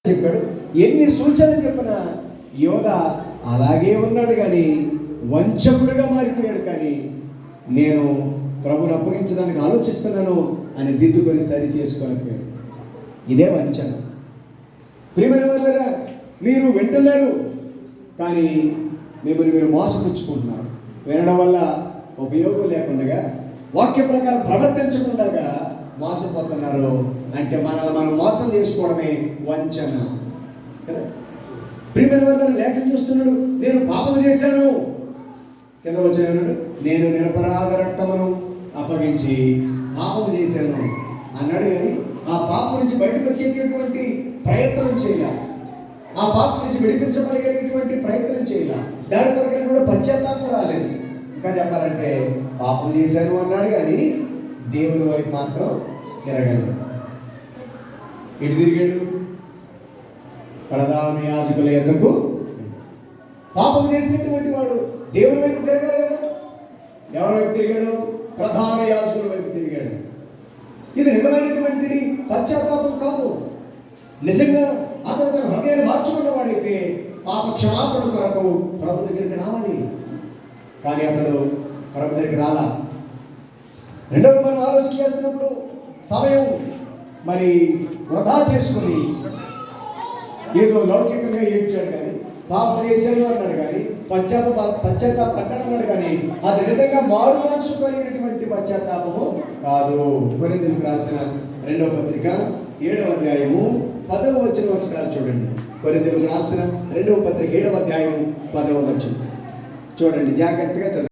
చెప్పాడు. ఎన్ని సూచనలు చెప్పినా యోధ అలాగే ఉన్నాడు, కానీ వంచకుడుగా మారిపోయాడు. కానీ నేను ప్రభుని అప్పగించడానికి ఆలోచిస్తున్నాను అని దిద్దుకొని సరి చేసుకోలేకపోయాడు. ఇదే వంచన. ప్రియమైన వాళ్ళరా, మీరు వింటున్నారు కానీ మిమ్మల్ని మీరు మోసపుచ్చుకుంటున్నారు. వినడం వల్ల ఉపయోగం లేకుండా, వాక్య ప్రకారం ప్రవర్తించకుండా మోసపోతున్నారు. అంటే మనల్ని మనం మోసం చేసుకోవడమే వంచన కదా. ప్రియమైన వాళ్ళ లేఖను చూస్తున్నాడు, నేను పాపం చేశాను కింద వచ్చాడు. నేను నిరపరాధ రక్తమును అప్పగించి పాపం చేశాను అన్నాడు. కానీ ఆ పాపం నుంచి బయటకు వచ్చేటటువంటి ప్రయత్నం చేయాలి. ఆ పాపం నుంచి విడిపించగలిగేటువంటి ప్రయత్నం చేయాలి. దాని కొరకు కూడా పశ్చాత్తాపం రాలేదు. ఇంకా చెప్పాలంటే పాపం చేశాను అన్నాడు, కానీ దేవుని వైపు మాత్రం తిరగలేదు. ఎటు తిరిగాడు? ప్రధాన యాజకుల యొద్దకు. పాపం చేసినటువంటి వాడు దేవుని వైపు తిరగాలి కదా. ఎవరి వైపు తిరిగాడు? ప్రధాన యాజకుల వైపు తిరిగాడు. ఇది నిజమైనటువంటి పశ్చాత్తాపం కాదు. నిజంగా అతను తన హృదయాన్ని మార్చుకున్న వాడైతే పాప క్షమాపణ కొరకు ప్రభు దగ్గరికి రావాలి. కానీ అతడు ప్రభు దగ్గరికి రాలా. రెండవ మనం ఆలోచన చేస్తున్నప్పుడు సమయం మరి వృధా చేసుకుని ఏదో లౌకికంగా ఏడ్చాడు, కానీ పాపం చేశాను అన్నాడు, కానీ పశ్చాత్తాపడ్డాడు అన్నాడు, కానీ అది నిజంగా మారు మనసు కలిగినటువంటి పశ్చాత్తాపము కాదు. కొరింథీయులకు రాసిన 2వ పత్రిక 7వ అధ్యాయము 10వ వచనం ఒకసారి చూడండి. కొరింథీయులకు రాసిన 2వ పత్రిక 7వ అధ్యాయం 10వ వచనం చూడండి, జాగ్రత్తగా చదవండి.